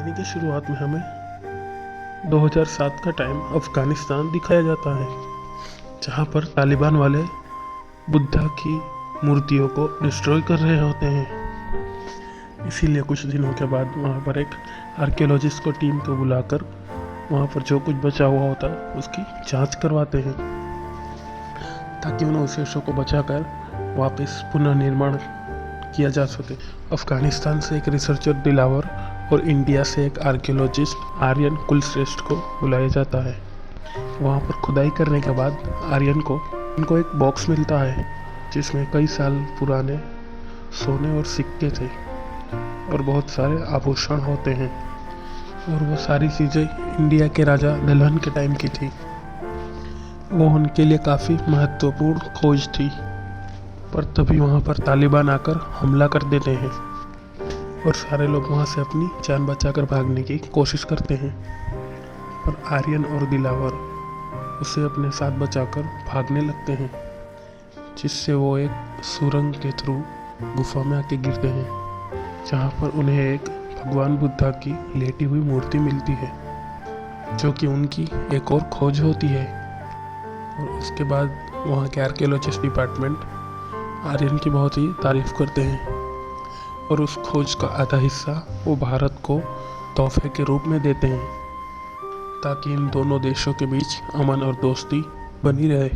कहानी की शुरुआत में हमें 2007 का टाइम अफ़गानिस्तान दिखाया जाता है, जहाँ पर तालिबान वाले बुद्धा की मूर्तियों को डिस्ट्रॉय कर रहे होते हैं। इसीलिए कुछ दिनों के बाद वहाँ पर एक आर्कियोलॉजिस्ट को टीम को बुलाकर वहाँ पर जो कुछ बचा हुआ होता है उसकी जांच करवाते हैं, ताकि उन अवशेषों को बचाकर वापस पुनर्निर्माण किया जा सके। अफ़गानिस्तान से एक रिसर्चर दिलावर और इंडिया से एक आर्कियोलॉजिस्ट आर्यन कुलश्रेष्ठ को बुलाया जाता है। वहाँ पर खुदाई करने के बाद आर्यन को उनको एक बॉक्स मिलता है, जिसमें कई साल पुराने सोने और सिक्के थे और बहुत सारे आभूषण होते हैं, और वो सारी चीज़ें इंडिया के राजा दलहन के टाइम की थी। वो उनके लिए काफ़ी महत्वपूर्ण खोज थी, पर तभी वहाँ पर तालिबान आकर हमला कर देते हैं और सारे लोग वहाँ से अपनी जान बचाकर भागने की कोशिश करते हैं। पर आर्यन और दिलावर उसे अपने साथ बचाकर भागने लगते हैं, जिससे वो एक सुरंग के थ्रू गुफा में आके गिरते हैं, जहाँ पर उन्हें एक भगवान बुद्धा की लेटी हुई मूर्ति मिलती है, जो कि उनकी एक और खोज होती है। और उसके बाद वहाँ के आर्कियोलॉजिस्ट डिपार्टमेंट आर्यन की बहुत ही तारीफ करते हैं और उस खोज का आधा हिस्सा वो भारत को तोहफे के रूप में देते हैं, ताकि इन दोनों देशों के बीच अमन और दोस्ती बनी रहे।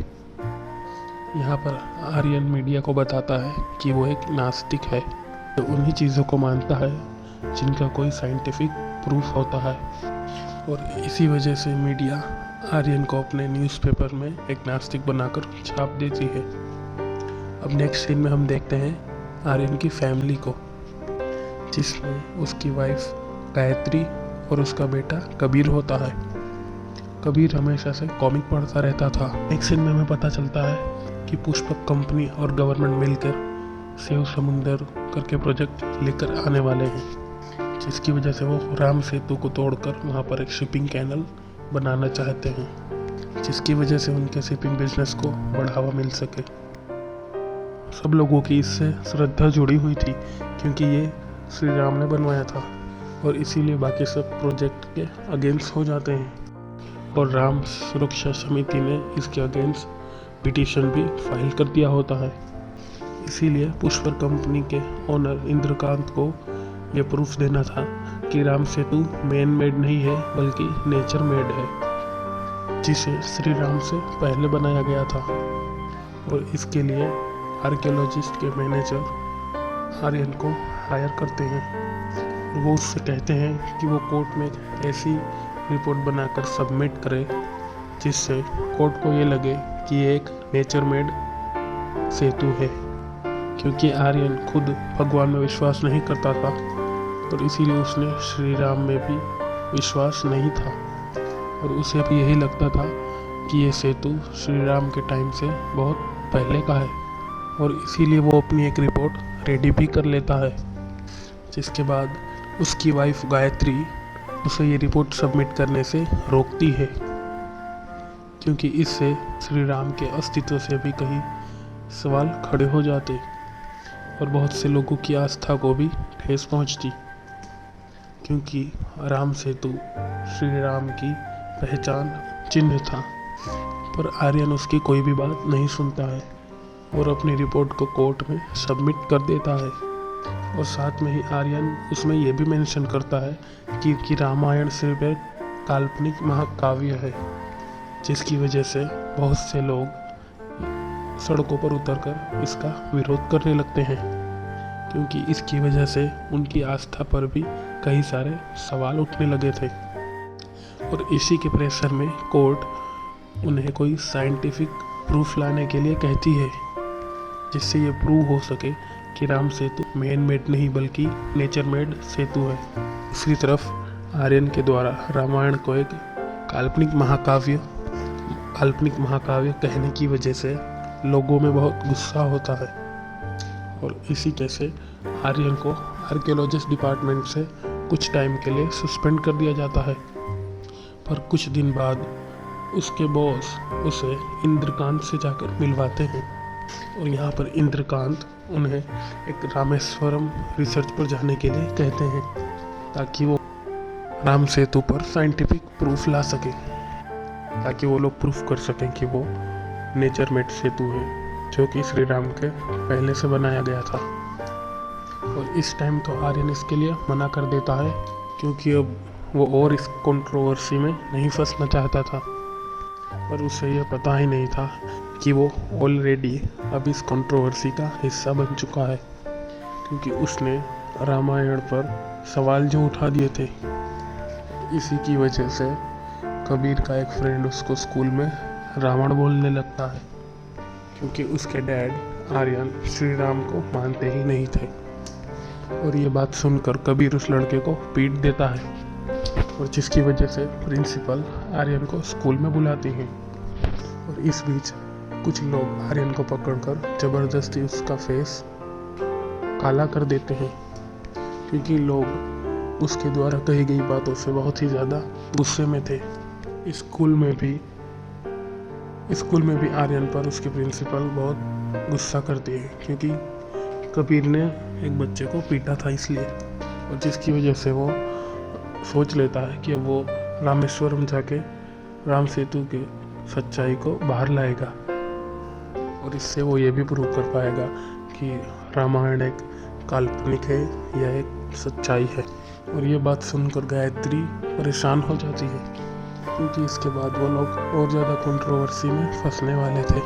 यहाँ पर आर्यन मीडिया को बताता है कि वो एक नास्तिक है, जो उन्हीं चीज़ों को मानता है जिनका कोई साइंटिफिक प्रूफ होता है, और इसी वजह से मीडिया आर्यन को अपने न्यूज़पेपर में एक नास्तिक बनाकर छाप देती है। अब नेक्स्ट सीन में हम देखते हैं आर्यन की फैमिली को, जिसमें उसकी वाइफ गायत्री और उसका बेटा कबीर होता है। कबीर हमेशा से कॉमिक पढ़ता रहता था। एक सीन में हमें पता चलता है कि पुष्पक कंपनी और गवर्नमेंट मिलकर शिव समुंदर करके प्रोजेक्ट लेकर आने वाले हैं, जिसकी वजह से वो राम सेतु को तोड़कर वहाँ पर एक शिपिंग कैनल बनाना चाहते हैं, जिसकी वजह से उनके शिपिंग बिजनेस को बढ़ावा मिल सके। सब लोगों की इससे श्रद्धा जुड़ी हुई थी, क्योंकि ये श्री राम ने बनवाया था, और इसीलिए बाकी सब प्रोजेक्ट के अगेंस्ट हो जाते हैं, और राम सुरक्षा समिति ने इसके अगेंस्ट पिटीशन भी फाइल कर दिया होता है। इसीलिए पुष्कर कंपनी के ओनर इंद्रकांत को ये प्रूफ देना था कि राम सेतु मैन मेड नहीं है बल्कि नेचर मेड है, जिसे श्री राम से पहले बनाया गया था। और इसके लिए आर्कियोलॉजिस्ट के मैनेजर आर्यन को हायर करते हैं। वो उससे कहते हैं कि वो कोर्ट में ऐसी रिपोर्ट बनाकर सबमिट करे जिससे कोर्ट को ये लगे कि ये एक नेचर मेड सेतु है, क्योंकि आर्यन खुद भगवान में विश्वास नहीं करता था, और इसीलिए उसने श्री राम में भी विश्वास नहीं था, और उसे भी यही लगता था कि ये सेतु श्री राम के टाइम से बहुत पहले का है, और इसीलिए वो अपनी एक रिपोर्ट रेडी भी कर लेता है। जिसके बाद उसकी वाइफ गायत्री उसे ये रिपोर्ट सबमिट करने से रोकती है, क्योंकि इससे श्री राम के अस्तित्व से भी कई सवाल खड़े हो जाते और बहुत से लोगों की आस्था को भी ठेस पहुंचती, क्योंकि राम सेतु श्री राम की पहचान चिन्ह था। पर आर्यन उसकी कोई भी बात नहीं सुनता है और अपनी रिपोर्ट को कोर्ट में सबमिट कर देता है, और साथ में ही आर्यन उसमें यह भी मेंशन करता है कि रामायण सिर्फ एक काल्पनिक महाकाव्य है, जिसकी वजह से बहुत से लोग सड़कों पर उतरकर इसका विरोध करने लगते हैं, क्योंकि इसकी वजह से उनकी आस्था पर भी कई सारे सवाल उठने लगे थे। और इसी के प्रेशर में कोर्ट उन्हें कोई साइंटिफिक प्रूफ लाने के लिए कहती है, जिससे ये प्रूव हो सके कि राम सेतु मैन मेड नहीं बल्कि नेचर मेड सेतु है। दूसरी तरफ आर्यन के द्वारा रामायण को एक काल्पनिक महाकाव्य कहने की वजह से लोगों में बहुत गुस्सा होता है, और इसी तरह से आर्यन को आर्कियोलॉजिस्ट डिपार्टमेंट से कुछ टाइम के लिए सस्पेंड कर दिया जाता है। पर कुछ दिन बाद उसके बॉस उसे इंद्रकांत से जाकर मिलवाते हैं, और यहाँ पर इंद्रकांत उन्हें एक रामेश्वरम रिसर्च पर जाने के लिए कहते हैं, ताकि वो राम सेतु पर साइंटिफिक प्रूफ ला सके, ताकि वो लोग प्रूफ कर सकें कि वो नेचर मेड सेतु है जो कि श्री राम के पहले से बनाया गया था। और इस टाइम तो आर्यन इसके लिए मना कर देता है, क्योंकि अब वो और इस कंट्रोवर्सी में नहीं फंसना चाहता था। पर उसे यह पता ही नहीं था कि वो ऑलरेडी अब इस कंट्रोवर्सी का हिस्सा बन चुका है, क्योंकि उसने रामायण पर सवाल जो उठा दिए थे। इसी की वजह से कबीर का एक फ्रेंड उसको स्कूल में रावण बोलने लगता है, क्योंकि उसके डैड आर्यन श्री राम को मानते ही नहीं थे। और ये बात सुनकर कबीर उस लड़के को पीट देता है, और जिसकी वजह से प्रिंसिपल आर्यन को स्कूल में बुलाती हैं। और इस बीच कुछ लोग आर्यन को पकड़कर ज़बरदस्ती उसका फेस काला कर देते हैं, क्योंकि लोग उसके द्वारा कही गई बातों से बहुत ही ज़्यादा गुस्से में थे। स्कूल में भी आर्यन पर उसके प्रिंसिपल बहुत गुस्सा करती है, क्योंकि कबीर ने एक बच्चे को पीटा था इसलिए। और जिसकी वजह से वो सोच लेता है कि अब वो रामेश्वरम जाके राम सेतु के सच्चाई को बाहर लाएगा, और इससे वो ये भी प्रूव कर पाएगा कि रामायण एक काल्पनिक है या एक सच्चाई है। और ये बात सुनकर गायत्री परेशान हो जाती है, क्योंकि इसके बाद वो लोग और ज़्यादा कंट्रोवर्सी में फंसने वाले थे।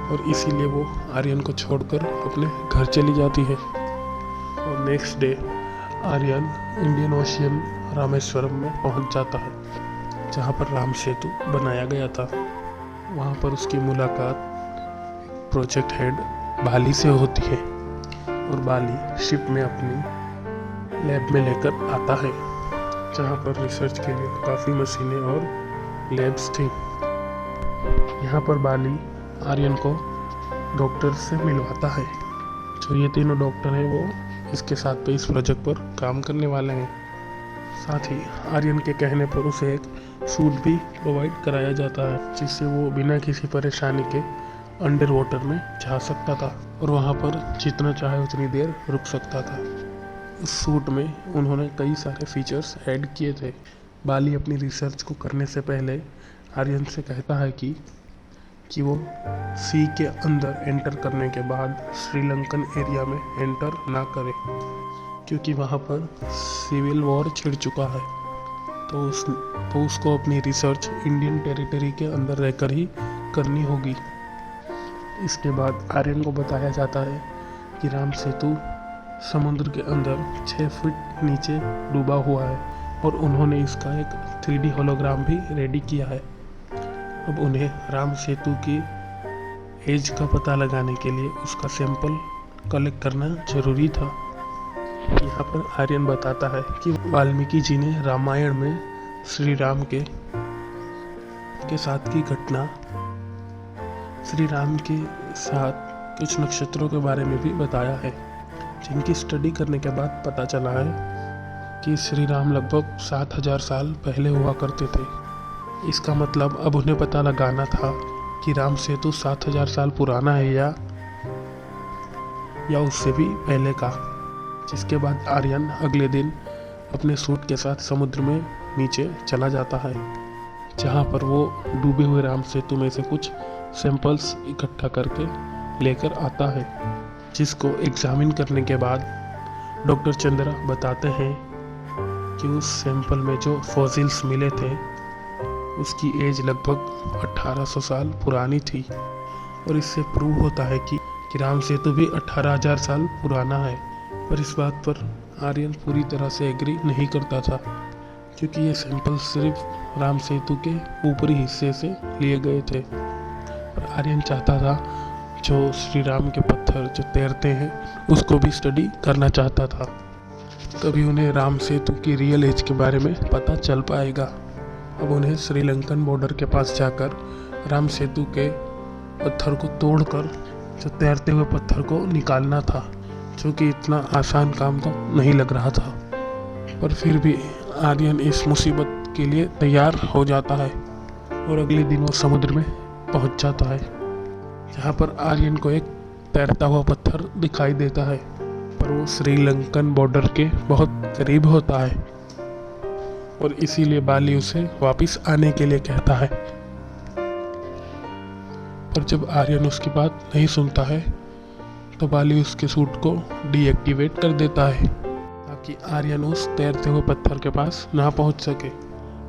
और इसीलिए वो आर्यन को छोड़कर अपने घर चली जाती है। और next day Aryan Indian Ocean Rameshwaram में पहुंच जाता है, जहां पर राम सेतु बनाया गया था। वहां पर उसकी मुलाकात प्रोजेक्ट हेड बाली से होती है, और बाली शिप में अपनी लैब में लेकर आता है, जहां पर रिसर्च के लिए काफ़ी मशीनें और लैब्स थी। यहाँ पर बाली आर्यन को डॉक्टर से मिलवाता है। जो ये तीनों डॉक्टर हैं वो इसके साथ पे इस प्रोजेक्ट पर काम करने वाले हैं। साथ ही आर्यन के कहने पर उसे एक सूट भी प्रोवाइड कराया जाता है, जिससे वो बिना किसी परेशानी के अंडर वाटर में जा सकता था, और वहाँ पर जितना चाहे उतनी देर रुक सकता था। इस सूट में उन्होंने कई सारे फीचर्स ऐड किए थे। बाली अपनी रिसर्च को करने से पहले आर्यन से कहता है कि वो सी के अंदर एंटर करने के बाद श्रीलंकन एरिया में एंटर ना करे, क्योंकि वहाँ पर सिविल वॉर छिड़ चुका है। तो उसको अपनी रिसर्च इंडियन टेरिटरी के अंदर रहकर ही करनी होगी। इसके बाद आर्यन को बताया जाता है कि राम सेतु समुद्र के अंदर 6 फीट नीचे डूबा हुआ है, और उन्होंने इसका एक 3D होलोग्राम भी रेडी किया है। अब उन्हें राम सेतु की एज का पता लगाने के लिए उसका सैंपल कलेक्ट करना जरूरी था। यहाँ पर आर्यन बताता है कि वाल्मीकि जी ने रामायण में श्री राम के साथ की घटना, श्री राम के साथ कुछ नक्षत्रों के बारे में भी बताया है, जिनकी स्टडी करने के बाद पता चला है कि श्री राम लगभग 7000 साल पहले हुआ करते थे। इसका मतलब अब उन्हें पता लगाना था कि राम सेतु 7000 साल पुराना है या उससे भी पहले का। जिसके बाद आर्यन अगले दिन अपने सूट के साथ समुद्र में नीचे चला जाता है, जहाँ पर वो डूबे हुए राम सेतु में से कुछ सैंपल्स इकट्ठा करके लेकर आता है, जिसको एग्जामिन करने के बाद डॉक्टर चंद्रा बताते हैं कि उस सैंपल में जो फॉसिल्स मिले थे उसकी एज लगभग 1800 साल पुरानी थी। और इससे प्रूव होता है कि राम सेतु भी 18000 साल पुराना है। पर इस बात पर आर्यन पूरी तरह से एग्री नहीं करता था, क्योंकि ये सैंपल सिर्फ राम सेतु के ऊपरी हिस्से से लिए गए थे। और आर्यन चाहता था जो श्री राम के पत्थर जो तैरते हैं उसको भी स्टडी करना चाहता था, तभी उन्हें राम सेतु की रियल एज के बारे में पता चल पाएगा। अब उन्हें श्रीलंकन बॉर्डर के पास जाकर राम सेतु के पत्थर को तोड़कर जो तैरते हुए पत्थर को निकालना था, जो कि इतना आसान काम तो नहीं लग रहा था। पर फिर भी आर्यन इस मुसीबत के लिए तैयार हो जाता है, और अगले दिन वो समुद्र में पहुंच जाता है, जहाँ पर आर्यन को एक तैरता हुआ पत्थर दिखाई देता है, पर वो श्रीलंकन बॉर्डर के बहुत करीब होता है। और इसीलिए बाली उसे वापस आने के लिए कहता है। पर जब आर्यन उसकी बात नहीं सुनता है तो बाली उसके सूट को डीएक्टिवेट कर देता है ताकि आर्यन उस तैरते हुए पत्थर के पास ना पहुंच सके।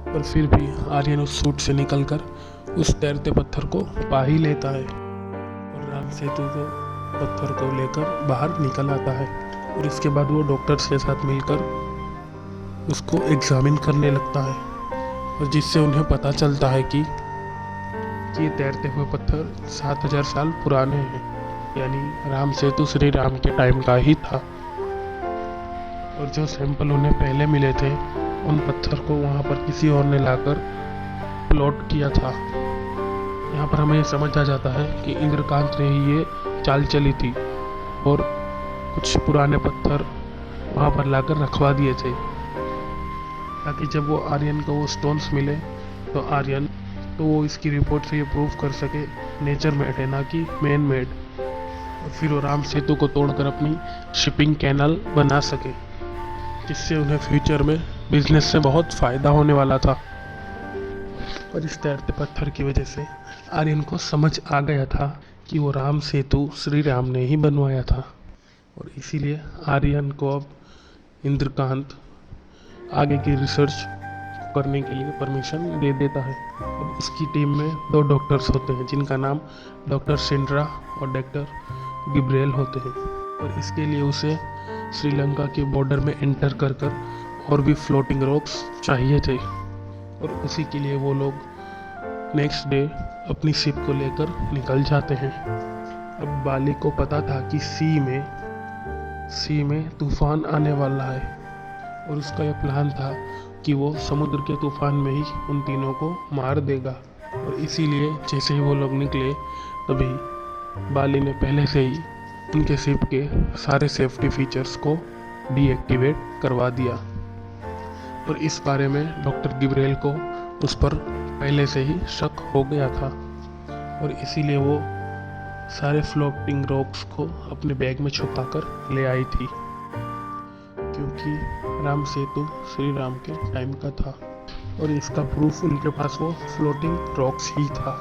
पर फिर भी आर्यन उस सूट से निकलकर उस तैरते पत्थर को पा ही लेता है और राम सेतु को पत्थर को लेकर बाहर निकल आता है। और इसके बाद वो डॉक्टर्स के साथ मिलकर उसको एग्जामिन करने लगता है और जिससे उन्हें पता चलता है कि ये तैरते हुए पत्थर 7000 साल पुराने हैं, यानी राम सेतु श्री राम के टाइम का ही था। और जो सैंपल उन्हें पहले मिले थे उन पत्थर को वहाँ पर किसी और ने लाकर प्लॉट किया था। यहाँ पर हमें समझ आ जाता है कि इंद्रकांत ने ही ये चाल चली थी और कुछ पुराने पत्थर वहाँ पर लाकर रखवा दिए थे ताकि जब वो आर्यन को वो स्टोन्स मिले तो वो इसकी रिपोर्ट से ये प्रूव कर सके नेचर मेड है ना कि मैन मेड, और फिर वो राम सेतु को तोड़कर अपनी शिपिंग कैनल बना सके, जिससे उन्हें फ्यूचर में बिजनेस से बहुत फ़ायदा होने वाला था। और इस तैरते पत्थर की वजह से आर्यन को समझ आ गया था कि वो राम सेतु श्री राम ने ही बनवाया था और इसीलिए आर्यन को अब इंद्रकांत आगे की रिसर्च करने के लिए परमिशन दे देता है। अब उसकी टीम में 2 डॉक्टर्स होते हैं जिनका नाम डॉक्टर सिंड्रा और डॉक्टर गिब्रियल होते हैं और इसके लिए उसे श्रीलंका के बॉर्डर में एंटर कर और भी फ्लोटिंग रॉक्स चाहिए थे और उसी के लिए वो लोग नेक्स्ट डे अपनी शिप को लेकर निकल जाते हैं। अब बाली को पता था कि सी में तूफान आने वाला है और उसका यह प्लान था कि वो समुद्र के तूफान में ही उन तीनों को मार देगा। और इसीलिए जैसे ही वो लोग निकले तभी बाली ने पहले से ही उनके शिप के सारे सेफ्टी फीचर्स को डीएक्टिवेट करवा दिया और इस बारे में डॉक्टर गिब्रियल को उस पर पहले से ही शक हो गया था और इसीलिए वो सारे फ्लोटिंग रॉक्स को अपने बैग में छुपाकर ले आई थी, क्योंकि राम सेतु श्री राम के टाइम का था और इसका प्रूफ उनके पास वो फ्लोटिंग रॉक्स ही था।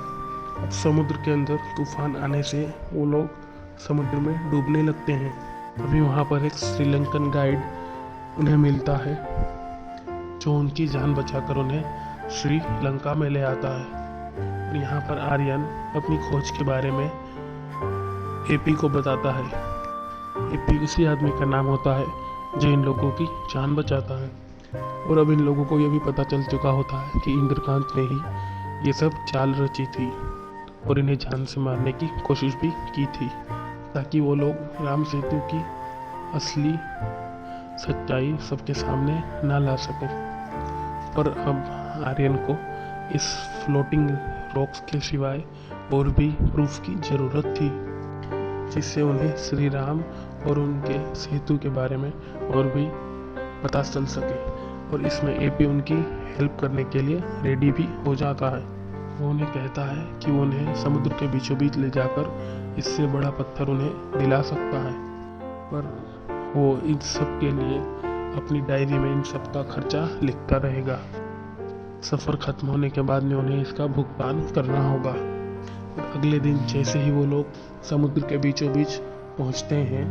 अब समुद्र के अंदर तूफान आने से वो लोग समुद्र में डूबने लगते हैं। तभी वहाँ पर एक श्रीलंकन गाइड उन्हें मिलता है जो उनकी जान बचाकर उन्हें श्रीलंका में ले आता है। और यहाँ पर आर्यन अपनी खोज के बारे में एपी को बताता है। एपी उसी आदमी का नाम होता है जो इन लोगों की जान बचाता है और अब इन लोगों को यह भी पता चल चुका होता है कि इंद्रकांत ने ही ये सब चाल रची थी और इन्हें जान से मारने की कोशिश भी की थी ताकि वो लोग राम सेतु की असली सच्चाई सबके सामने ना ला सके। पर अब आर्यन को इस फ्लोटिंग रॉक्स के सिवाय और भी प्रूफ की ज़रूरत थी जिससे उन्हें श्री राम और उनके सेतु के बारे में और भी पता चल सके। और इसमें एपी उनकी हेल्प करने के लिए रेडी भी हो जाता है। वो उन्हें कहता है कि वो उन्हें समुद्र के बीचों बीच ले जाकर इससे बड़ा पत्थर उन्हें दिला सकता है, पर वो इन सब के लिए अपनी डायरी में इन सब का खर्चा लिखता रहेगा। सफ़र ख़त्म होने के बाद में उन्हें इसका भुगतान करना होगा। और अगले दिन जैसे ही वो लोग समुद्र के बीचों बीच पहुंचते हैं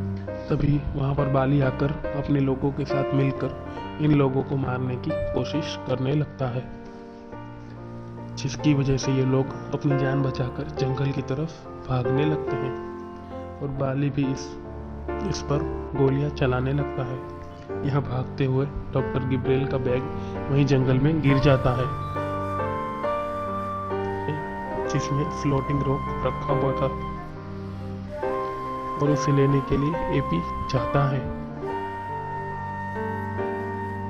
तभी वहां पर बाली आकर अपने लोगों के साथ मिलकर इन लोगों को मारने की कोशिश करने लगता है, जिसकी वजह से ये लोग अपनी जान बचाकर जंगल की तरफ भागने लगते हैं और बाली भी इस पर गोलियां चलाने लगता है। यहाँ भागते हुए डॉक्टर गिब्रियल का बैग वहीं जंगल में गिर जाता है जिसमें फ्लोटिंग रॉक रखा हुआ था और उसे लेने के लिए एपी जाता है।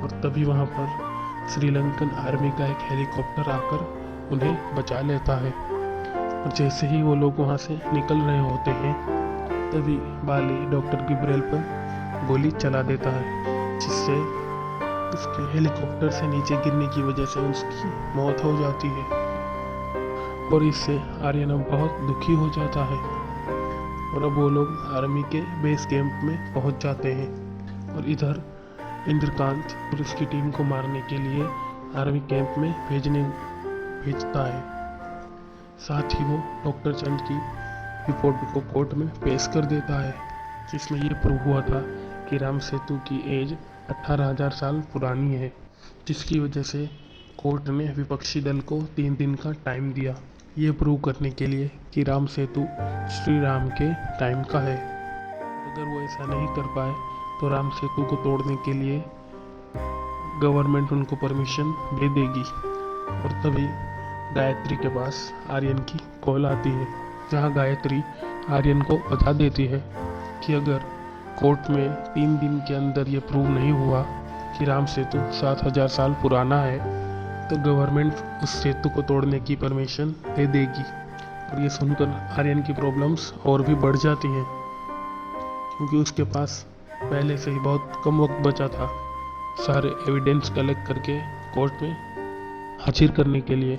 और तभी वहां पर श्रीलंकन आर्मी का एक हेलीकॉप्टर आकर उन्हें बचा लेता है। और जैसे ही वो लोग वहां से निकल रहे होते हैं तभी बाली डॉक्टर गिब्रियल पर गोली चला देता है, जिससे उसके हेलीकॉप्टर से नीचे गिरने की वजह से उसकी मौत हो जाती है। और इससे आर्यन बहुत दुखी हो जाता है और अब वो लोग आर्मी के बेस कैंप में पहुंच जाते हैं। और इधर इंद्रकांत और उसकी टीम को मारने के लिए आर्मी कैंप में भेजता है। साथ ही वो डॉक्टर चंद की रिपोर्ट को कोर्ट में पेश कर देता है, जिसमें ये प्रूव हुआ था कि राम सेतु की एज 18,000 साल पुरानी है, जिसकी वजह से कोर्ट ने विपक्षी दल को 3 दिन का टाइम दिया ये प्रूव करने के लिए कि राम सेतु श्री राम के टाइम का है। अगर वो ऐसा नहीं कर पाए तो राम सेतु को तोड़ने के लिए गवर्नमेंट उनको परमिशन दे देगी। और तभी गायत्री के पास आर्यन की कॉल आती है, जहां गायत्री आर्यन को बता देती है कि अगर कोर्ट में 3 दिन के अंदर ये प्रूव नहीं हुआ कि राम सेतु 7,000 साल पुराना है तो गवर्नमेंट उस सेतु को तोड़ने की परमिशन दे देगी। और ये सुनकर आर्यन की प्रॉब्लम्स और भी बढ़ जाती हैं, क्योंकि उसके पास पहले से ही बहुत कम वक्त बचा था सारे एविडेंस कलेक्ट करके कोर्ट में हाजिर करने के लिए।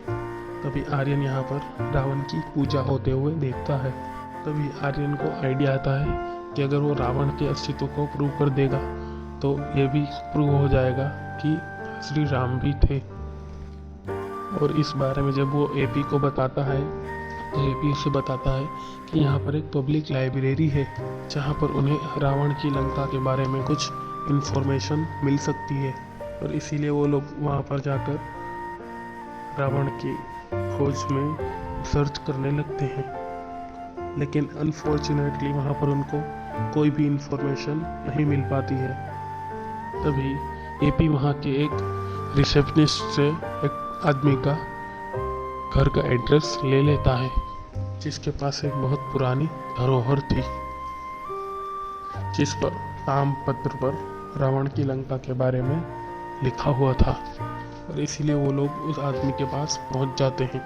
तभी आर्यन यहाँ पर रावण की पूजा होते हुए देखता है। तभी आर्यन को आइडिया आता है कि अगर वो रावण के अस्तित्व को प्रूव कर देगा तो ये भी प्रूव हो जाएगा कि श्री राम भी थे। और इस बारे में जब वो एपी को बताता है तो एपी उसे बताता है कि यहाँ पर एक पब्लिक लाइब्रेरी है, जहाँ पर उन्हें रावण की लंका के बारे में कुछ इन्फॉर्मेशन मिल सकती है। और इसीलिए वो लोग वहाँ पर जाकर रावण की खोज में सर्च करने लगते हैं, लेकिन अनफॉर्चुनेटली वहाँ पर उनको कोई भी इंफॉर्मेशन नहीं मिल पाती है। तभी एपी वहाँ के एक रिसेप्शनिस्ट से एक आदमी का घर का एड्रेस ले लेता है, जिसके पास एक बहुत पुरानी धरोहर थी, जिस पर ताम्रपत्र पर रावण की लंका के बारे में लिखा हुआ था। और इसीलिए वो लोग उस आदमी के पास पहुंच जाते हैं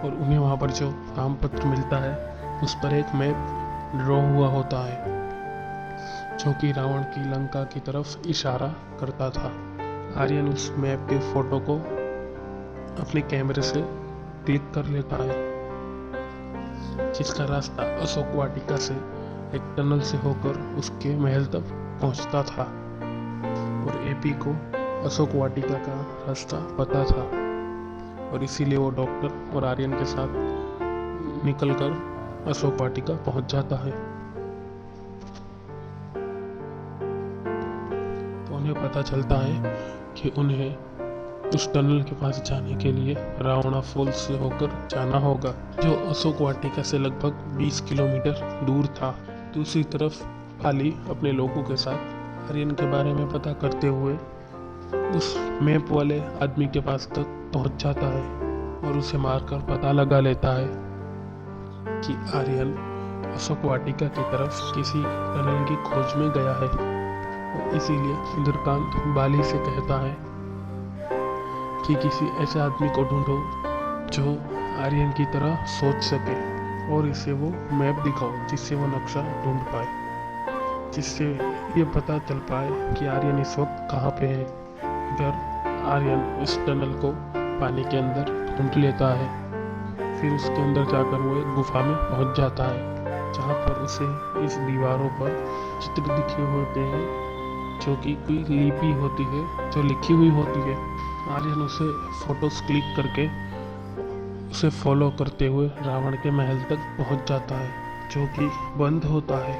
और उन्हें वहाँ पर जो ताम्रपत्र मिलता है उस पर एक मैप ड्रॉ हुआ होता है, जो कि रावण की लंका की तरफ इशारा करता था। आर्यन उस मैप के फोटो को अपने कैमरे से क्लिक कर लेता है, जिसका रास्ता अशोक वाटिका से एक टनल से होकर उसके महल तक पहुंचता था। और एपी को अशोक वाटिका का रास्ता पता था और इसीलिए वो डॉक्टर और आर्यन के साथ निकलकर अशोक वाटिका पहुंच जाता है। तो उन्हें पता चलता है कि उन्हें उस टनल के पास जाने के लिए रावणा फॉल्स से होकर जाना होगा, जो अशोक वाटिका से लगभग 20 किलोमीटर दूर था। दूसरी तरफ पाली अपने लोगों के साथ आर्यन के बारे में पता करते हुए उस मैप वाले आदमी के पास तक पहुंच जाता है और उसे मारकर पता लगा लेता है कि आर्यन अशोक वाटिका की तरफ किसी टनल की खोज में गया है। और इसीलिए इंद्रकांत बाली से कहता है कि किसी ऐसे आदमी को ढूंढो जो आर्यन की तरह सोच सके और इसे वो मैप दिखाओ, जिससे वो नक्शा ढूंढ पाए, जिससे ये पता चल पाए कि आर्यन इस वक्त कहाँ पे है। इधर आर्यन इस टनल को पानी के अंदर ढूंढ लेता है। फिर उसके अंदर जाकर वो एक गुफा में पहुंच जाता है, जहाँ पर उसे इस दीवारों पर चित्र दिखे होते हैं, जो कि कोई लिपि होती है जो लिखी हुई होती है। आर्यन उसे फोटोज क्लिक करके उसे फॉलो करते हुए रावण के महल तक पहुंच जाता है, जो कि बंद होता है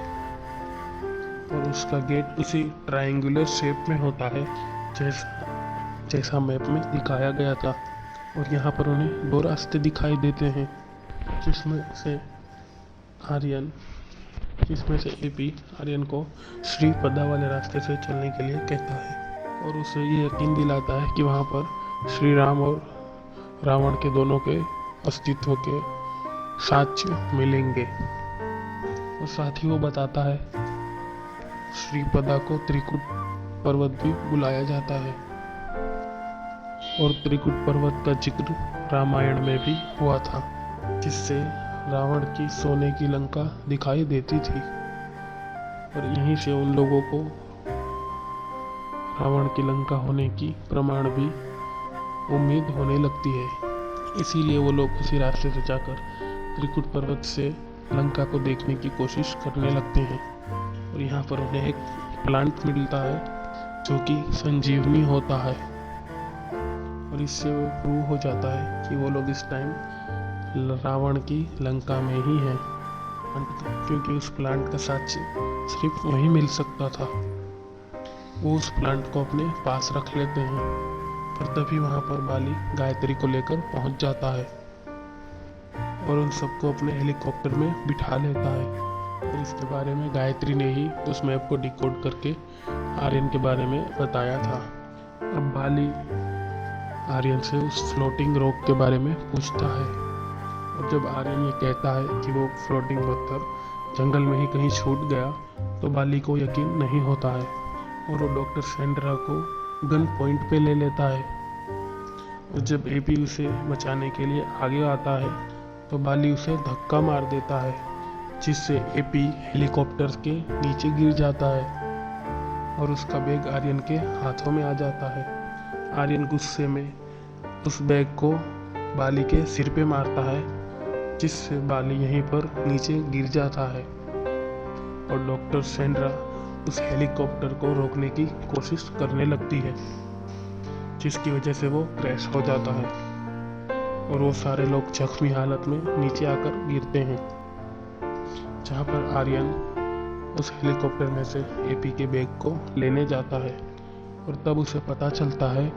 और उसका गेट उसी ट्रायंगुलर शेप में होता है जैसा मैप में दिखाया गया था। और यहाँ पर उन्हें 2 रास्ते दिखाई देते हैं, जिसमें से एपी आर्यन को श्रीपदा वाले रास्ते से चलने के लिए कहता है और उसे ये यकीन दिलाता है कि वहाँ पर श्री राम और रावण के दोनों के अस्तित्व के साक्ष्य मिलेंगे। और साथ ही वो बताता है श्रीपदा को त्रिकुट पर्वत भी बुलाया जाता है और त्रिकुट पर्वत का जिक्र रामायण में भी हुआ था, जिससे रावण की सोने की लंका दिखाई देती थी। और यहीं से उन लोगों को रावण की लंका होने की प्रमाण भी उम्मीद होने लगती है। इसीलिए वो लोग उसी रास्ते से जाकर त्रिकुट पर्वत से लंका को देखने की कोशिश करने लगते हैं। और यहाँ पर उन्हें एक प्लांट मिलता है जो कि संजीवनी होता है और इससे वो प्रूव हो जाता है कि वो लोग इस टाइम रावण की लंका में ही हैं, क्योंकि उस प्लांट का साक्ष्य सिर्फ वहीं मिल सकता था। वो उस प्लांट को अपने पास रख लेते हैं, पर तभी वहाँ पर बाली गायत्री को लेकर पहुँच जाता है और उन सबको अपने हेलीकॉप्टर में बिठा लेता है। और इसके बारे में गायत्री ने ही उस मैप को डिकोड करके आर्यन के बारे में बताया था। अब बाली आर्यन से उस फ्लोटिंग रॉक के बारे में पूछता है, और जब आर्यन ये कहता है कि वो फ्लोटिंग पत्थर जंगल में ही कहीं छूट गया, तो बाली को यकीन नहीं होता है और वो डॉक्टर सेंड्रा को गन पॉइंट पे ले लेता है। और जब एपी उसे बचाने के लिए आगे आता है, तो बाली उसे धक्का मार देता है, जिससे एपी हेलीकॉप्टर के नीचे गिर जाता है और उसका बैग आर्यन के हाथों में आ जाता है। आर्यन गुस्से में उस बैग को बाली के सिर पे मारता है, जिससे बाली यहीं पर नीचे गिर जाता है और डॉक्टर सेंड्रा उस हेलीकॉप्टर को रोकने की कोशिश करने लगती है, जिसकी वजह से वो क्रैश हो जाता है और वो सारे लोग जख्मी हालत में नीचे आकर गिरते हैं, जहाँ पर आर्यन उस हेलीकॉप्टर में से एपी के बैग को लेने जाता है और तब उसे पता चलता है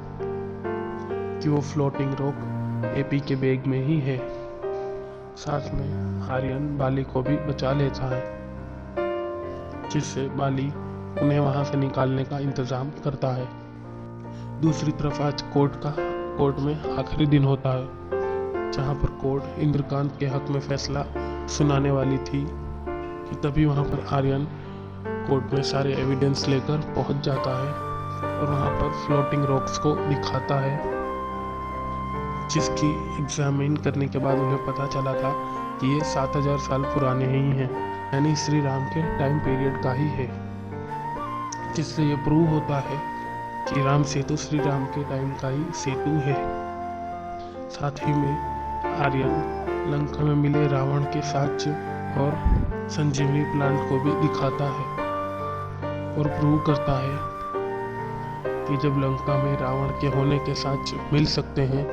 कि वो फ्लोटिंग रॉक एपी के बैग में ही है। साथ में आर्यन बाली को भी बचा लेता है, जिससे बाली उन्हें वहां से निकालने का इंतजाम करता है। दूसरी तरफ आज कोर्ट में आखिरी दिन होता है, जहां पर कोर्ट इंद्रकांत के हक में फैसला सुनाने वाली थी कि तभी वहां पर आर्यन कोर्ट में सारे एविडेंस लेकर पहुंच जाता है और वहां पर फ्लोटिंग रॉक्स को दिखाता है, जिसकी एग्जामिन करने के बाद उन्हें पता चला था कि ये 7000 साल पुराने ही हैं, यानी श्री राम के टाइम पीरियड का ही है, जिससे ये प्रूव होता है कि राम सेतु श्री राम के टाइम का ही सेतु है। साथ ही में आर्यन लंका में मिले रावण के साक्ष्य और संजीवनी प्लांट को भी दिखाता है और प्रूव करता है कि जब लंका में रावण के होने के साक्ष्य मिल सकते हैं,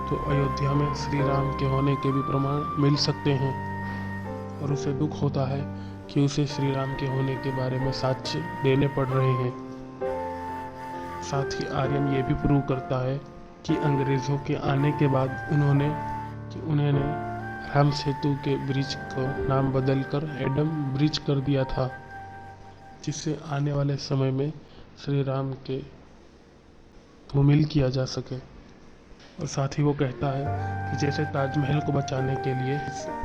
तो अयोध्या में श्री राम के होने के भी प्रमाण मिल सकते हैं। और उसे दुख होता है कि उसे श्री राम के होने के बारे में साक्ष्य देने पड़ रहे हैं। साथ ही आर्यन ये भी प्रूव करता है कि अंग्रेजों के आने के बाद उन्होंने राम सेतु के ब्रिज को नाम बदलकर एडम ब्रिज कर दिया था, जिससे आने वाले समय में श्री राम के मुमिल किया जा सके। और साथ ही वो कहता है कि जैसे ताजमहल को बचाने के लिए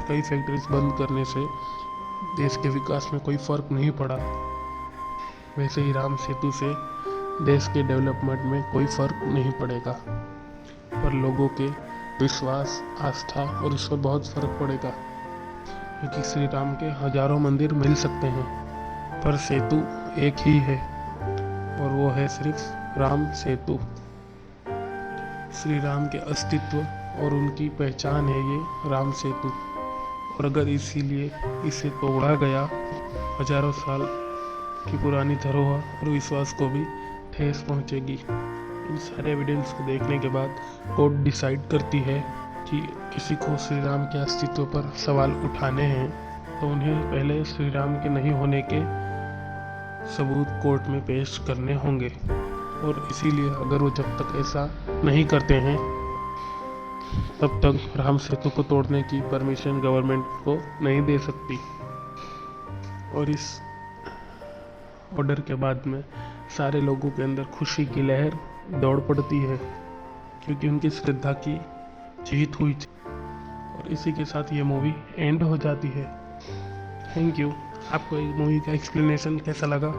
कई फैक्ट्रीज बंद करने से देश के विकास में कोई फर्क नहीं पड़ा, वैसे ही राम सेतु से देश के डेवलपमेंट में कोई फर्क नहीं पड़ेगा, पर लोगों के विश्वास, आस्था और इस पर बहुत फर्क पड़ेगा, क्योंकि श्री राम के हजारों मंदिर मिल सकते हैं, पर सेतु एक ही है और वो है सिर्फ राम सेतु। श्री राम के अस्तित्व और उनकी पहचान है ये राम सेतु, और अगर इसीलिए इसे तोड़ा गया, हजारों साल की पुरानी धरोहर और विश्वास को भी ठेस पहुंचेगी। इन सारे एविडेंस को देखने के बाद कोर्ट डिसाइड करती है कि किसी को श्री राम के अस्तित्व पर सवाल उठाने हैं, तो उन्हें पहले श्री राम के नहीं होने के सबूत कोर्ट में पेश करने होंगे, और इसीलिए अगर वो जब तक ऐसा नहीं करते हैं, तब तक राम सेतु को तोड़ने की परमिशन गवर्नमेंट को नहीं दे सकती। और इस ऑर्डर के बाद में सारे लोगों के अंदर खुशी की लहर दौड़ पड़ती है, क्योंकि उनकी श्रद्धा की जीत हुई थी। और इसी के साथ ये मूवी एंड हो जाती है। Thank you. आपको ये मूवी का एक्सप्लेनेशन कैसा लगा?